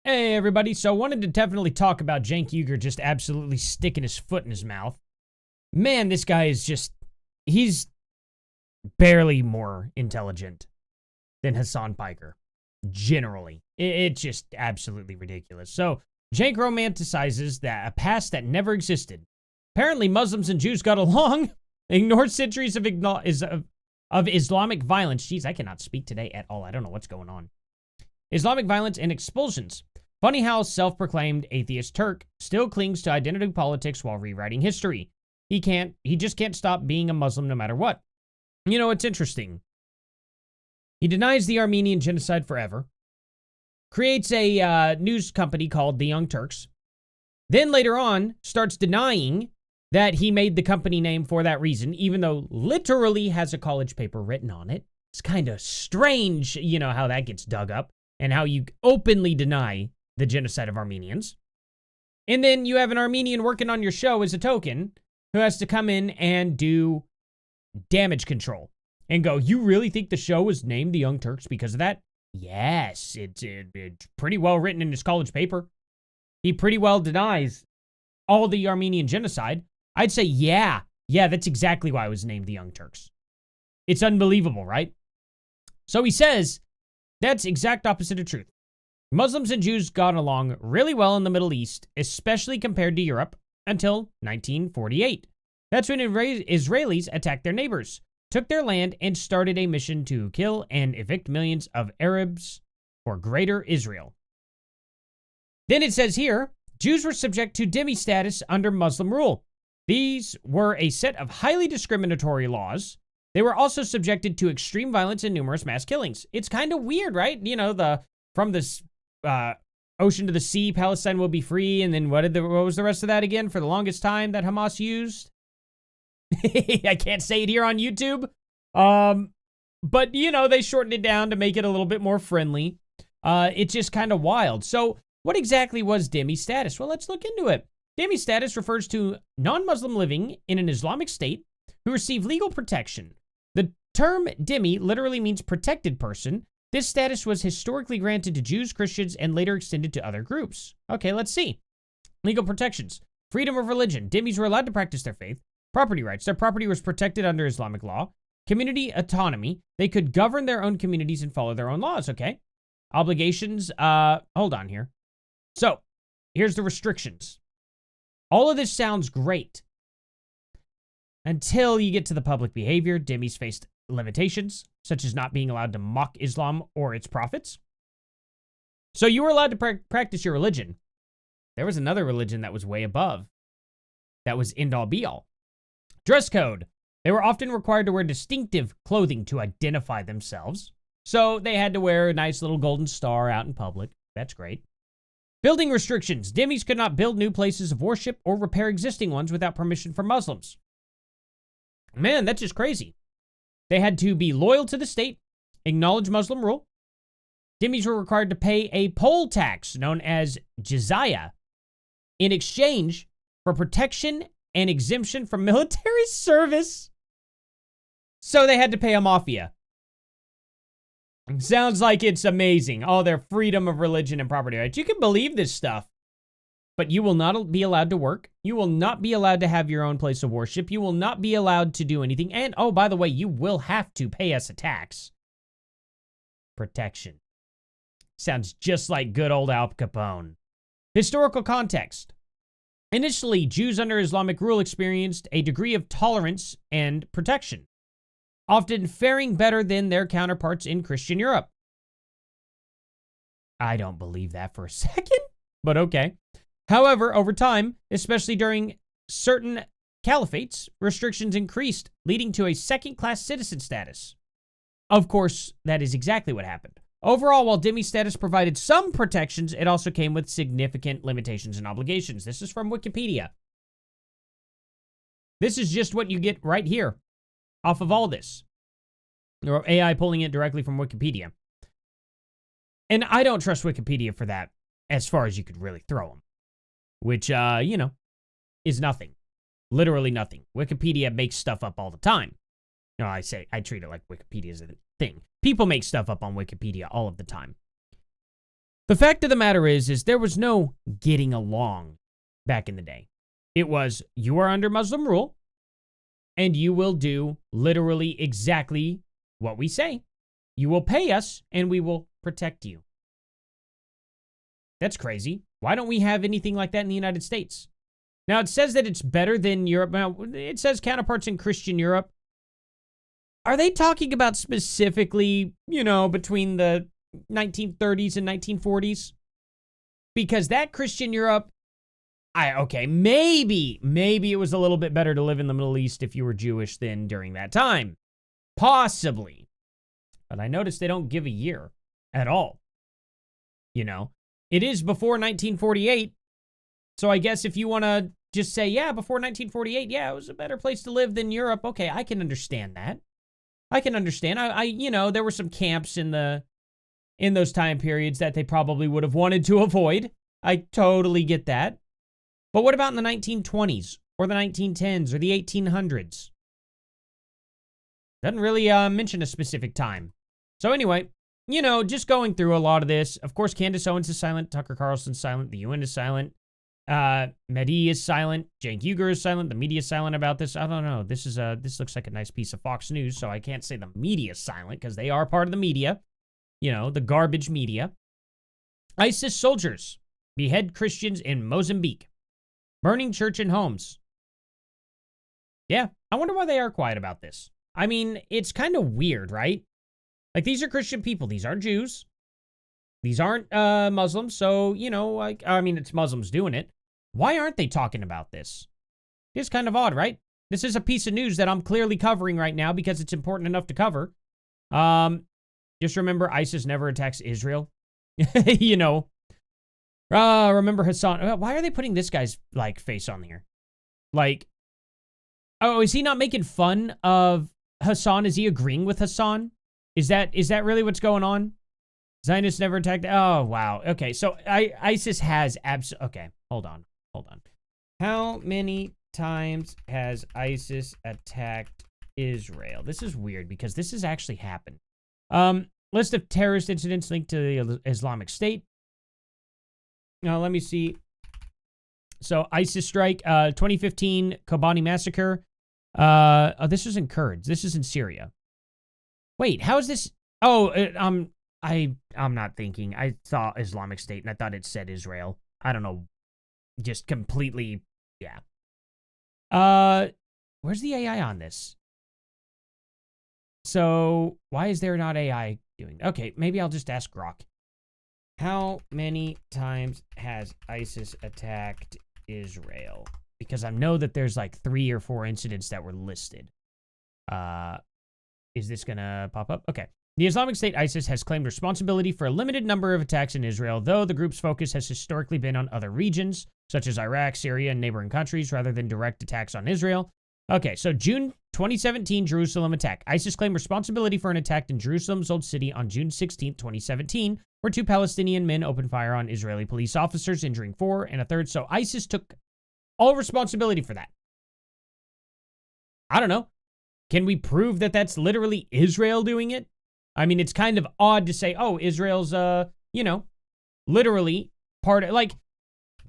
Hey everybody, so wanted to definitely talk about Cenk Uygur just absolutely sticking his foot in his mouth. Man, this guy is he's barely more intelligent than Hassan Piker, generally. It's just absolutely ridiculous. So, Cenk romanticizes a past that never existed. Apparently, Muslims and Jews got along, ignored centuries of Islamic violence. Jeez, I cannot speak today at all. I don't know what's going on. Islamic violence and expulsions. Funny how self-proclaimed atheist Turk still clings to identity politics while rewriting history. He just can't stop being a Muslim no matter what. You know, it's interesting. He denies the Armenian genocide forever, creates a news company called the Young Turks, then later on starts denying that he made the company name for that reason, even though literally has a college paper written on it. It's kind of strange, you know, how that gets dug up and how you openly deny the genocide of Armenians. And then you have an Armenian working on your show as a token who has to come in and do damage control and go, you really think the show was named the Young Turks because of that? Yes, it's pretty well written in his college paper. He pretty well denies all the Armenian genocide. I'd say, yeah, that's exactly why it was named the Young Turks. It's unbelievable, right? So he says that's exact opposite of truth. Muslims and Jews got along really well in the Middle East, especially compared to Europe, until 1948. That's when Israelis attacked their neighbors, took their land, and started a mission to kill and evict millions of Arabs for Greater Israel. Then it says here, Jews were subject to dhimmi status under Muslim rule. These were a set of highly discriminatory laws. They were also subjected to extreme violence and numerous mass killings. It's kind of weird, right? You know, from this ocean to the sea, Palestine will be free, and then what was the rest of that again for the longest time that Hamas used? I can't say it here on YouTube. But, you know, they shortened it down to make it a little bit more friendly. It's just kind of wild. So what exactly was dhimmi status? Well, let's look into it. Dhimmi status refers to non-Muslim living in an Islamic state who receive legal protection. The term dhimmi literally means protected person. This status was historically granted to Jews, Christians, and later extended to other groups. Okay, let's see. Legal protections. Freedom of religion. Dhimmis were allowed to practice their faith. Property rights. Their property was protected under Islamic law. Community autonomy. They could govern their own communities and follow their own laws, okay? Obligations. Hold on here. So, here's the restrictions. All of this sounds great. Until you get to the public behavior, dhimmis faced limitations, such as not being allowed to mock Islam or its prophets. So you were allowed to practice your religion. There was another religion that was way above. That was end-all be-all. Dress code. They were often required to wear distinctive clothing to identify themselves. So they had to wear a nice little golden star out in public. That's great. Building restrictions. Dhimmis could not build new places of worship or repair existing ones without permission from Muslims. Man, that's just crazy. They had to be loyal to the state, acknowledge Muslim rule. Dhimmis were required to pay a poll tax known as jizya in exchange for protection and exemption from military service. So they had to pay a mafia. Sounds like it's amazing. Oh, their freedom of religion and property rights. You can believe this stuff. But you will not be allowed to work. You will not be allowed to have your own place of worship. You will not be allowed to do anything. And, oh, by the way, you will have to pay us a tax. Protection. Sounds just like good old Al Capone. Historical context. Initially, Jews under Islamic rule experienced a degree of tolerance and protection, often faring better than their counterparts in Christian Europe. I don't believe that for a second, but okay. However, over time, especially during certain caliphates, restrictions increased, leading to a second-class citizen status. Of course, that is exactly what happened. Overall, while dhimmi status provided some protections, it also came with significant limitations and obligations. This is from Wikipedia. This is just what you get right here, off of all this. Or AI pulling it directly from Wikipedia. And I don't trust Wikipedia for that, as far as you could really throw them. Which, you know, is nothing. Literally nothing. Wikipedia makes stuff up all the time. No, I treat it like Wikipedia is a thing. People make stuff up on Wikipedia all of the time. The fact of the matter is there was no getting along back in the day. It was, you are under Muslim rule, and you will do literally exactly what we say. You will pay us, and we will protect you. That's crazy. Why don't we have anything like that in the United States? Now, it says that it's better than Europe. Now, it says counterparts in Christian Europe. Are they talking about specifically, between the 1930s and 1940s? Because that Christian Europe, maybe it was a little bit better to live in the Middle East if you were Jewish than during that time. Possibly. But I noticed they don't give a year at all. It is before 1948. So I guess if you want to just say, before 1948, it was a better place to live than Europe. Okay, I can understand that. I can understand. There were some camps in those time periods that they probably would have wanted to avoid. I totally get that. But what about in the 1920s or the 1910s or the 1800s? Doesn't really mention a specific time. So anyway, just going through a lot of this. Of course, Candace Owens is silent. Tucker Carlson's silent. The UN is silent. Mehdi is silent. Cenk Uygur is silent. The media is silent about this. I don't know. This looks like a nice piece of Fox News, so I can't say the media is silent because they are part of the media. The garbage media. ISIS soldiers behead Christians in Mozambique. Burning church and homes. Yeah, I wonder why they are quiet about this. I mean, it's kind of weird, right? Like, these are Christian people. These are Jews. These aren't Muslims, so, it's Muslims doing it. Why aren't they talking about this? It's kind of odd, right? This is a piece of news that I'm clearly covering right now because it's important enough to cover. Just remember, ISIS never attacks Israel. Remember Hassan. Why are they putting this guy's, face on here? Is he not making fun of Hassan? Is he agreeing with Hassan? Is that really what's going on? Zionists never attacked. Oh, wow. Okay, so ISIS has okay, hold on. How many times has ISIS attacked Israel? This is weird because this has actually happened. List of terrorist incidents linked to the Islamic State. Now, let me see. So, ISIS strike, 2015 Kobani massacre. This is in Kurds. This is in Syria. Wait, how is this? I'm not thinking. I saw Islamic State and I thought it said Israel. I don't know. Just completely, yeah. Where's the AI on this? So, why is there not AI doing? Okay, maybe I'll just ask Grok. How many times has ISIS attacked Israel? Because I know that there's 3 or 4 incidents that were listed. Is this gonna pop up? Okay. The Islamic State ISIS has claimed responsibility for a limited number of attacks in Israel, though the group's focus has historically been on other regions, such as Iraq, Syria, and neighboring countries, rather than direct attacks on Israel. Okay, so June 2017 Jerusalem attack. ISIS claimed responsibility for an attack in Jerusalem's Old City on June 16, 2017, where 2 Palestinian men opened fire on Israeli police officers, injuring 4 and a third. So ISIS took all responsibility for that. I don't know. Can we prove that that's literally Israel doing it? I mean, it's kind of odd to say, oh, Israel's, literally part of,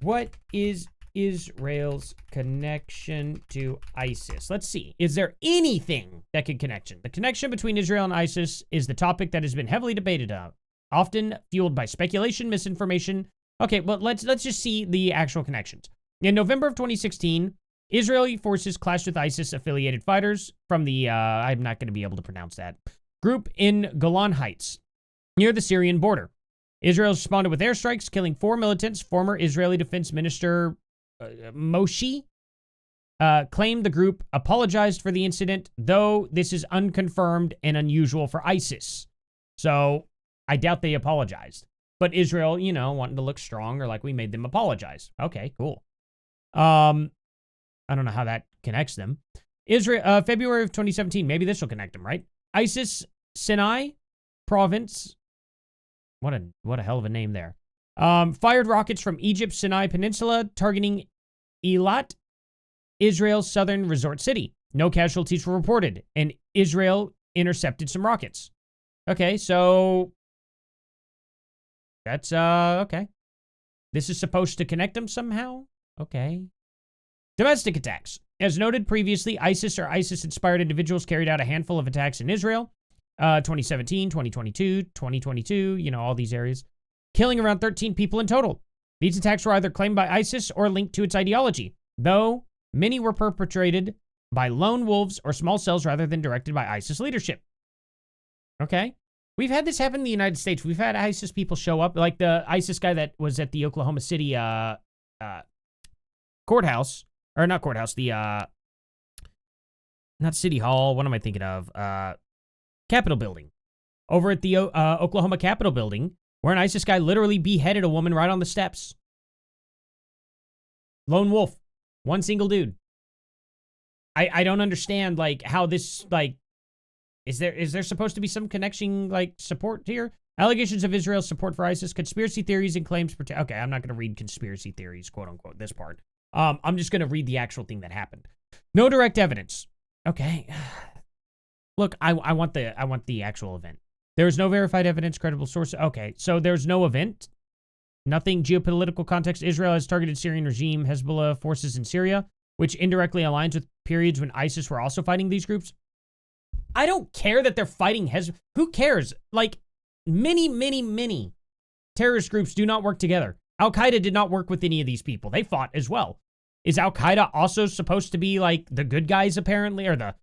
what is Israel's connection to ISIS? Let's see. Is there anything that could connection? The connection between Israel and ISIS is the topic that has been heavily debated on, often fueled by speculation, misinformation. Okay, well, let's just see the actual connections. In November of 2016, Israeli forces clashed with ISIS-affiliated fighters from the, I'm not going to be able to pronounce that, group in Golan Heights, near the Syrian border. Israel responded with airstrikes, killing 4 militants. Former Israeli Defense Minister Moshe claimed the group apologized for the incident, though this is unconfirmed and unusual for ISIS. So I doubt they apologized. But Israel, wanting to look strong or we made them apologize. Okay, cool. I don't know how that connects them. Israel, February of 2017. Maybe this will connect them, right? ISIS Sinai province. What a hell of a name there. Fired rockets from Egypt's Sinai Peninsula, targeting Eilat, Israel's southern resort city. No casualties were reported, and Israel intercepted some rockets. Okay, so That's, okay. This is supposed to connect them somehow? Okay. Domestic attacks. As noted previously, ISIS or ISIS-inspired individuals carried out a handful of attacks in Israel. 2017, 2022, 2022, you know, all these areas. Killing around 13 people in total. These attacks were either claimed by ISIS or linked to its ideology, though many were perpetrated by lone wolves or small cells rather than directed by ISIS leadership. Okay. We've had this happen in the United States. We've had ISIS people show up, like the ISIS guy that was at the Oklahoma City courthouse, or not courthouse, the not City Hall. What am I thinking of? Capitol building. Over at the Oklahoma Capitol building, where an ISIS guy literally beheaded a woman right on the steps. Lone wolf. One single dude. I don't understand, like, how this, like, is there supposed to be some connection, like, support here? Allegations of Israel's support for ISIS, conspiracy theories and claims. Okay, I'm not going to read conspiracy theories, quote unquote, this part. I'm just going to read the actual thing that happened. No direct evidence. Okay. Look, I want the actual event. There is no verified evidence, credible source. Okay, so there's no event. Nothing geopolitical context. Israel has targeted Syrian regime, Hezbollah forces in Syria, which indirectly aligns with periods when ISIS were also fighting these groups. I don't care that they're fighting Hezbollah. Who cares? Like, many terrorist groups do not work together. Al-Qaeda did not work with any of these people. They fought as well. Is Al-Qaeda also supposed to be, like, the good guys, apparently? Or the,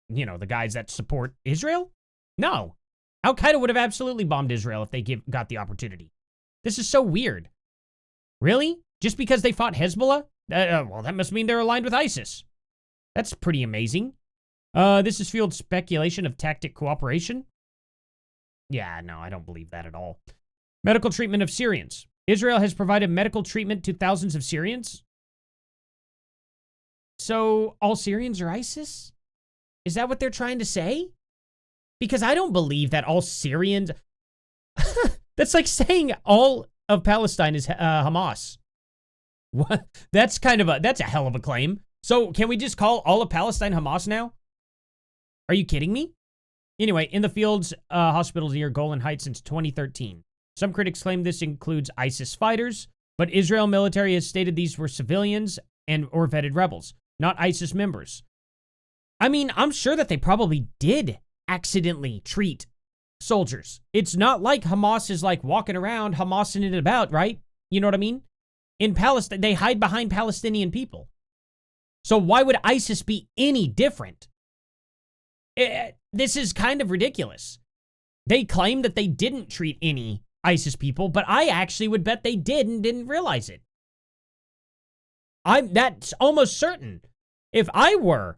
you know, the guys that support Israel? No. Al-Qaeda would have absolutely bombed Israel if they got the opportunity. This is so weird. Really? Just because they fought Hezbollah? Well, that must mean they're aligned with ISIS. That's pretty amazing. This has fueled speculation of tactic cooperation. Yeah, no, I don't believe that at all. Medical treatment of Syrians. Israel has provided medical treatment to thousands of Syrians. So, all Syrians are ISIS? Is that what they're trying to say? Because I don't believe that all Syrians... That's like saying all of Palestine is Hamas. What? That's a hell of a claim. So, can we just call all of Palestine Hamas now? Are you kidding me? Anyway, in the fields, hospitals near Golan Heights since 2013. Some critics claim this includes ISIS fighters, but Israel military has stated these were civilians or vetted rebels, not ISIS members. I mean, I'm sure that they probably did accidentally treat soldiers. It's not like Hamas is like walking around Hamassing it about, right? You know what I mean? In Palestine, they hide behind Palestinian people. So why would ISIS be any different? This is kind of ridiculous. They claim that they didn't treat any ISIS people, but I actually would bet they did and didn't realize it. That's almost certain. If I were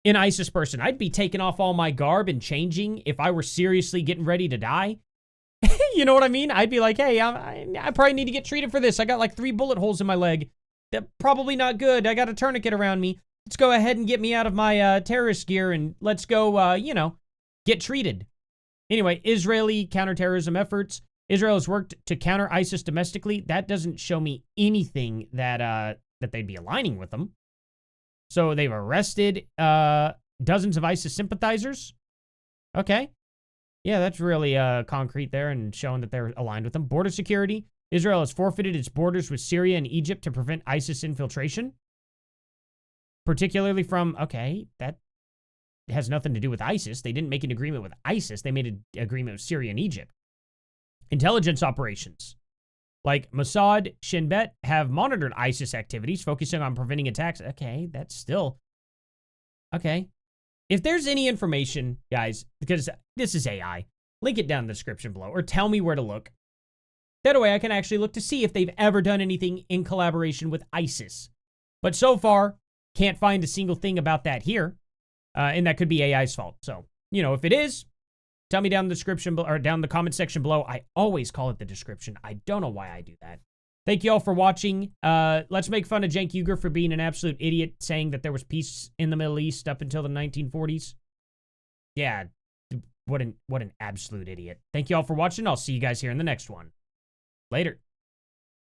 an ISIS person, I'd be taking off all my garb and changing if I were seriously getting ready to die. You know what I mean? I'd be like, hey, I probably need to get treated for this. I got like 3 bullet holes in my leg. They're probably not good. I got a tourniquet around me. Let's go ahead and get me out of my terrorist gear and let's go, get treated. Anyway, Israeli counterterrorism efforts. Israel has worked to counter ISIS domestically. That doesn't show me anything that they'd be aligning with them. So they've arrested dozens of ISIS sympathizers. Okay. Yeah, that's really concrete there and showing that they're aligned with them. Border security. Israel has forfeited its borders with Syria and Egypt to prevent ISIS infiltration. Particularly from, okay, that has nothing to do with ISIS. They didn't make an agreement with ISIS. They made an agreement with Syria and Egypt. Intelligence operations. Like Mossad, Shin Bet have monitored ISIS activities, focusing on preventing attacks. Okay, that's still... Okay. If there's any information, guys, because this is AI, link it down in the description below, or tell me where to look. That way I can actually look to see if they've ever done anything in collaboration with ISIS. But so far, can't find a single thing about that here. And that could be AI's fault. So, if it is, tell me down in the description or down in the comment section below. I always call it the description. I don't know why I do that. Thank you all for watching. Let's make fun of Cenk Uygur for being an absolute idiot, saying that there was peace in the Middle East up until the 1940s. Yeah, what an absolute idiot. Thank you all for watching. I'll see you guys here in the next one. Later.